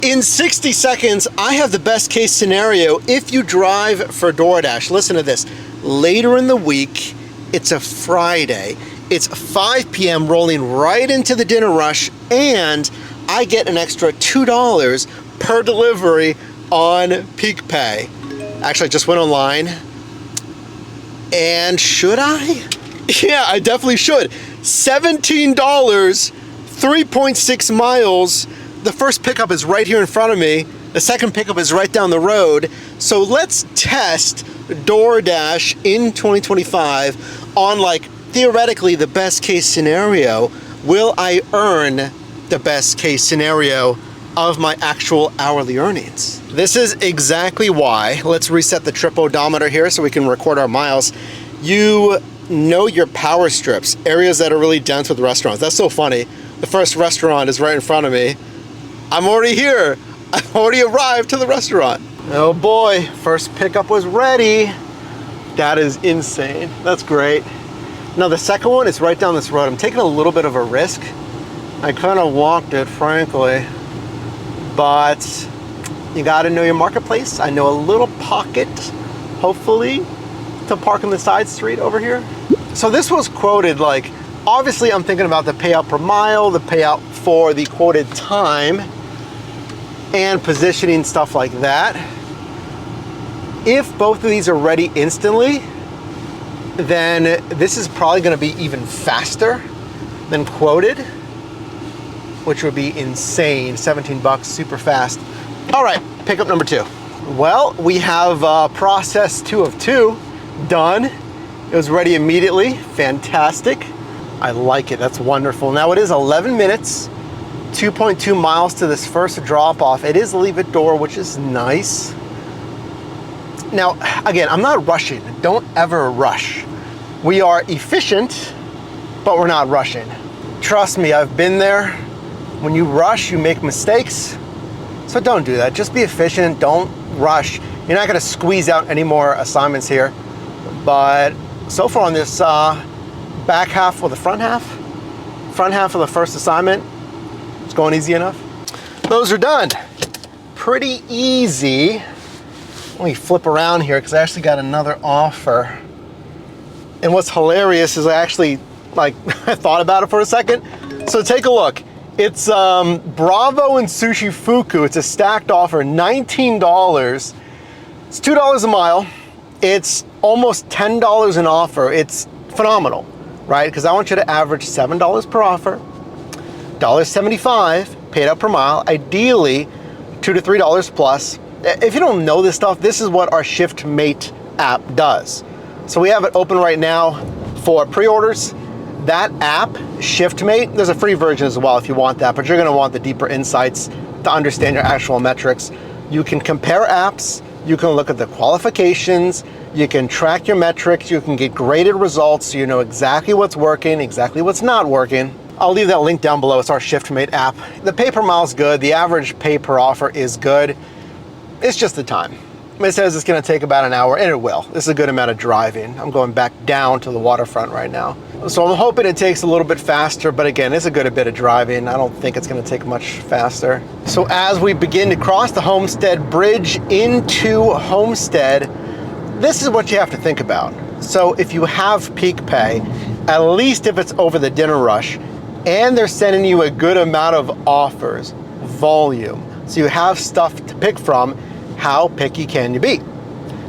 In 60 seconds, I have the best case scenario if you drive for DoorDash. Listen to this. Later in the week, it's a Friday. It's 5 p.m. rolling right into the dinner rush, and I get an extra $2 per delivery on Peak Pay. Actually, I just went online. And should I? Yeah, I definitely should. $17, 3.6 miles. The first pickup is right here in front of me. The second pickup is right down the road. So let's test DoorDash in 2025 on, like, theoretically the best case scenario. Will I earn the best case scenario of my actual hourly earnings? This is exactly why. Let's reset the trip odometer here so we can record our miles. You know your power strips, areas that are really dense with restaurants. That's so funny. The first restaurant is right in front of me. I'm already here. I've already arrived to the restaurant. Oh boy, first pickup was ready. That is insane. That's great. Now the second one is right down this road. I'm taking a little bit of a risk. I kind of walked it, frankly, but you got to know your marketplace. I know a little pocket, hopefully, to park on the side street over here. So this was quoted, like, obviously I'm thinking about the payout per mile, the payout for the quoted time, and positioning, stuff like that. If both of these are ready instantly, then this is probably going to be even faster than quoted, which would be insane. 17 bucks, super fast. All right, pickup number 2. Well, we have process 2 of 2 done. It was ready immediately. Fantastic. I like it. That's wonderful. Now it is 11 minutes, 2.2 miles to this first drop off. It is leave it door, which is nice. Now, again, I'm not rushing. Don't ever rush. We are efficient, but we're not rushing. Trust me, I've been there. When you rush, you make mistakes. So don't do that. Just be efficient. Don't rush. You're not going to squeeze out any more assignments here. But so far on this back half or the front half of the first assignment, it's going easy enough. Those are done. Pretty easy. Let me flip around here because I actually got another offer. And what's hilarious is I actually, like, I thought about it for a second. So take a look. It's Bravo and Sushi Fuku. It's a stacked offer, $19. It's $2 a mile. It's almost $10 an offer. It's phenomenal, right? Because I want you to average $7 per offer, $1.75 paid out per mile, ideally $2 to $3 plus. If you don't know this stuff, this is what our ShiftMate app does. So we have it open right now for pre-orders. That app, ShiftMate, there's a free version as well if you want that, but you're gonna want the deeper insights to understand your actual metrics. You can compare apps, you can look at the qualifications, you can track your metrics, you can get graded results so you know exactly what's working, exactly what's not working. I'll leave that link down below. It's our ShiftMate app. The pay per mile is good. The average pay per offer is good. It's just the time. It says it's gonna take about an hour, and it will. This is a good amount of driving. I'm going back down to the waterfront right now. So I'm hoping it takes a little bit faster, but again, it's a good bit of driving. I don't think it's gonna take much faster. So as we begin to cross the Homestead Bridge into Homestead, this is what you have to think about. So if you have Peak Pay, at least if it's over the dinner rush, and they're sending you a good amount of offers, volume, so you have stuff to pick from, how picky can you be?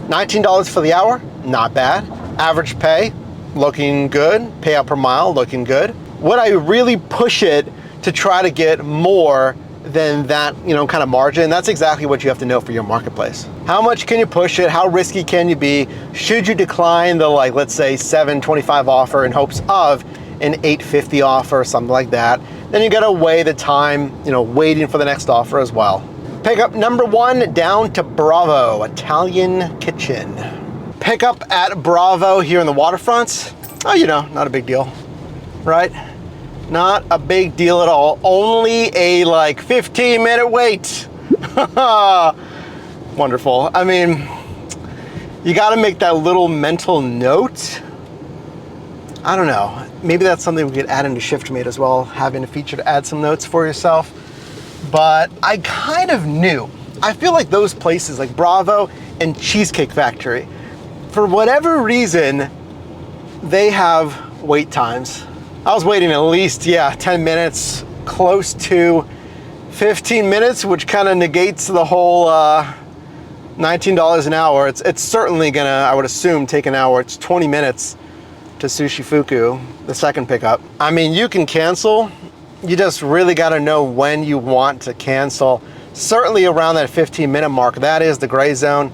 $19 for the hour, not bad. Average pay, looking good. Payout per mile, looking good. Would I really push it to try to get more than that, kind of margin? That's exactly what you have to know for your marketplace. How much can you push it? How risky can you be? Should you decline the, let's say $7.25 offer in hopes of an $8.50 offer or something like that? Then you gotta weigh the time, waiting for the next offer as well. Pickup number 1, down to Bravo, Italian Kitchen. Pickup at Bravo here in the waterfront. Oh, not a big deal, right? Not a big deal at all. Only a 15-minute wait. Wonderful. I mean, you gotta make that little mental note. I don't know. Maybe that's something we could add into ShiftMate as well, having a feature to add some notes for yourself. but I kind of knew. I feel like those places like Bravo and Cheesecake Factory, for whatever reason, they have wait times. I was waiting at least, 10 minutes, close to 15 minutes, which kind of negates the whole $19 an hour. It's certainly gonna, I would assume, take an hour. It's 20 minutes to Sushi Fuku, the second pickup. I mean, you can cancel. You just really gotta know when you want to cancel. Certainly around that 15-minute mark, that is the gray zone.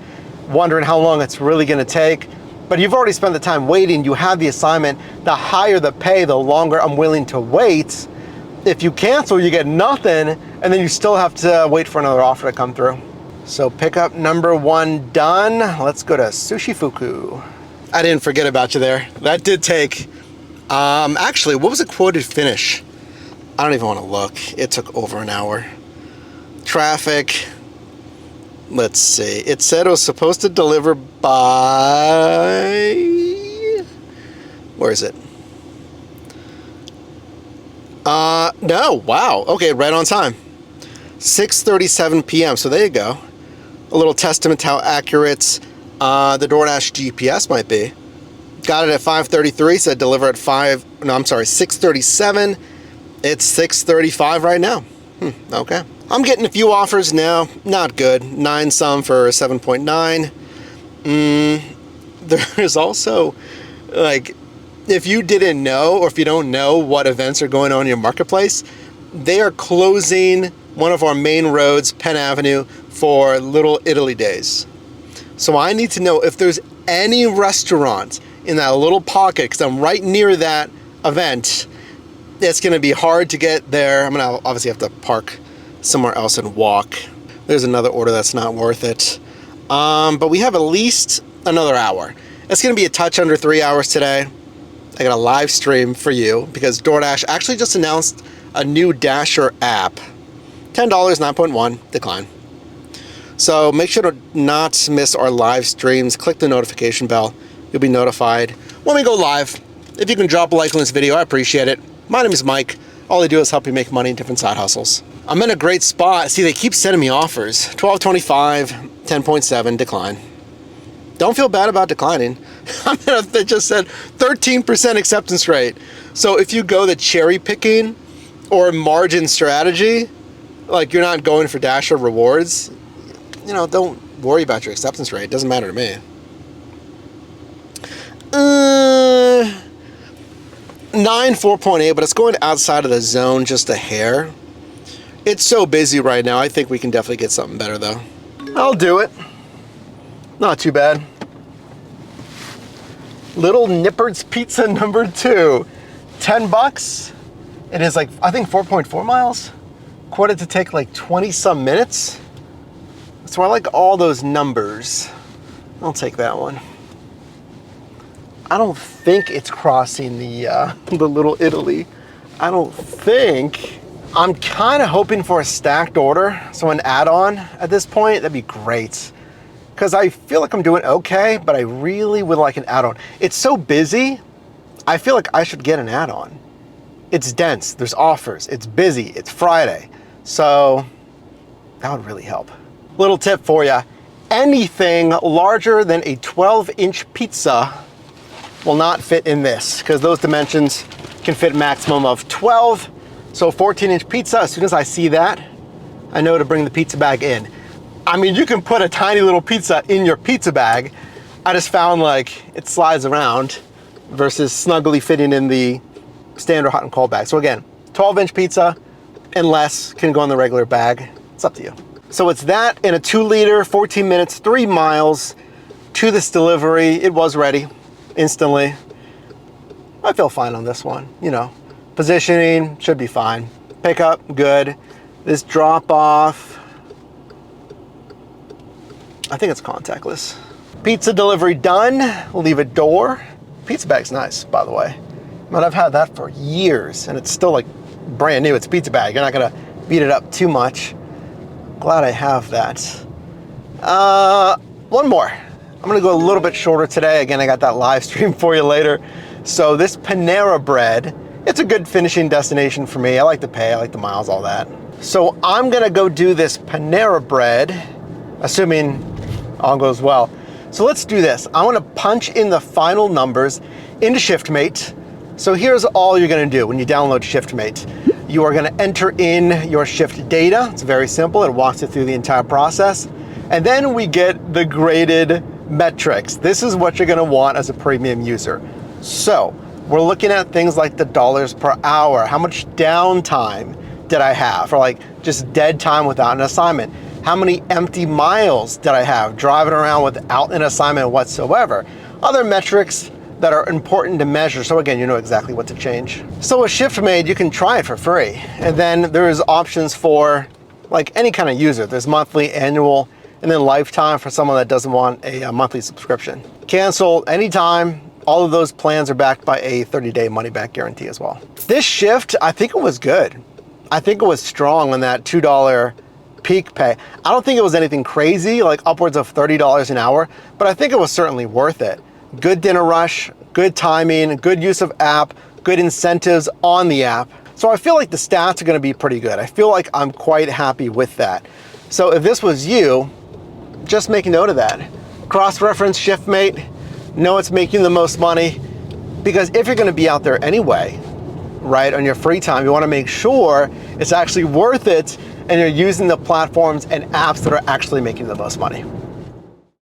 Wondering how long it's really gonna take. But you've already spent the time waiting. You have the assignment. The higher the pay, the longer I'm willing to wait. If you cancel, you get nothing, and then you still have to wait for another offer to come through. So pickup number 1 done. Let's go to Sushi Fuku. I didn't forget about you there. That did take, actually, what was the quoted finish? I don't even want to look. It took over an hour. Traffic. Let's see. It said it was supposed to deliver by... Where is it? No, wow. Okay, right on time. 6:37 p.m. So there you go. A little testament to how accurate the DoorDash GPS might be. Got it at 5:33, said deliver at 6:37. It's 6:35 right now. Okay. I'm getting a few offers now. Not good. 9 some for 7.9. There's also, like, if you didn't know, or if you don't know what events are going on in your marketplace, they are closing one of our main roads, Penn Avenue, for Little Italy Days. So I need to know if there's any restaurant in that little pocket, because I'm right near that event. It's going to be hard to get there. I'm going to obviously have to park somewhere else and walk. There's another order that's not worth it. But we have at least another hour. It's going to be a touch under 3 hours today. I got a live stream for you because DoorDash actually just announced a new Dasher app. $10, 9.1, decline. So make sure to not miss our live streams. Click the notification bell. You'll be notified when we go live. If you can drop a like on this video, I appreciate it. My name is Mike. All I do is help you make money in different side hustles. I'm in a great spot. See, they keep sending me offers. 12.25, 10.7, decline. Don't feel bad about declining. They just said 13% acceptance rate. So if you go the cherry picking or margin strategy, like you're not going for Dasher rewards, you know, don't worry about your acceptance rate. It doesn't matter to me. 4.8, but it's going outside of the zone just a hair. It's so busy right now. I think we can definitely get something better though. I'll do it. Not too bad. Little Nippard's Pizza number 2. $10. It is like, I think 4.4 miles. Quoted to take like 20 some minutes. So I like all those numbers. I'll take that one. I don't think it's crossing the Little Italy. I don't think. I'm kind of hoping for a stacked order. So an add-on at this point, that'd be great. Because I feel like I'm doing okay, but I really would like an add-on. It's so busy, I feel like I should get an add-on. It's dense, there's offers, it's busy, it's Friday. So that would really help. Little tip for you, anything larger than a 12-inch pizza will not fit in this, because those dimensions can fit maximum of 12. So 14-inch pizza, as soon as I see that, I know to bring the pizza bag in. I mean, you can put a tiny little pizza in your pizza bag. I just found like it slides around versus snugly fitting in the standard hot and cold bag. So again, 12-inch pizza and less can go in the regular bag. It's up to you. So it's that in a 2-liter, 14 minutes, 3 miles to this delivery. It was ready instantly. I feel fine on this one, you know. Positioning should be fine. Pickup, good. This drop off, I think it's contactless. Pizza delivery done. We'll leave a door. Pizza bag's nice, by the way. Man, I've had that for years and it's still like brand new. It's a pizza bag. You're not gonna beat it up too much. Glad I have that. One more. I'm gonna go a little bit shorter today. Again, I got that live stream for you later. So this Panera bread, it's a good finishing destination for me. I like the pay, I like the miles, all that. So I'm gonna go do this Panera Bread, assuming all goes well. So let's do this. I wanna punch in the final numbers into ShiftMate. So here's all you're gonna do when you download ShiftMate. You are gonna enter in your shift data. It's very simple. It walks you through the entire process. And then we get the graded metrics. This is what you're gonna want as a premium user. So we're looking at things like the dollars per hour. How much downtime did I have, or like just dead time without an assignment? How many empty miles did I have driving around without an assignment whatsoever? Other metrics that are important to measure. So again, you know exactly what to change. So with ShiftMate, you can try it for free. And then there's options for like any kind of user. There's monthly, annual, and then lifetime for someone that doesn't want a monthly subscription. Cancel anytime. All of those plans are backed by a 30-day money-back guarantee as well. This shift, I think it was good. I think it was strong on that $2 peak pay. I don't think it was anything crazy, like upwards of $30 an hour, but I think it was certainly worth it. Good dinner rush, good timing, good use of app, good incentives on the app. So I feel like the stats are gonna be pretty good. I feel like I'm quite happy with that. So if this was you, just make a note of that. Cross-reference ShiftMate, know it's making the most money, because if you're gonna be out there anyway, right, on your free time, you wanna make sure it's actually worth it and you're using the platforms and apps that are actually making the most money.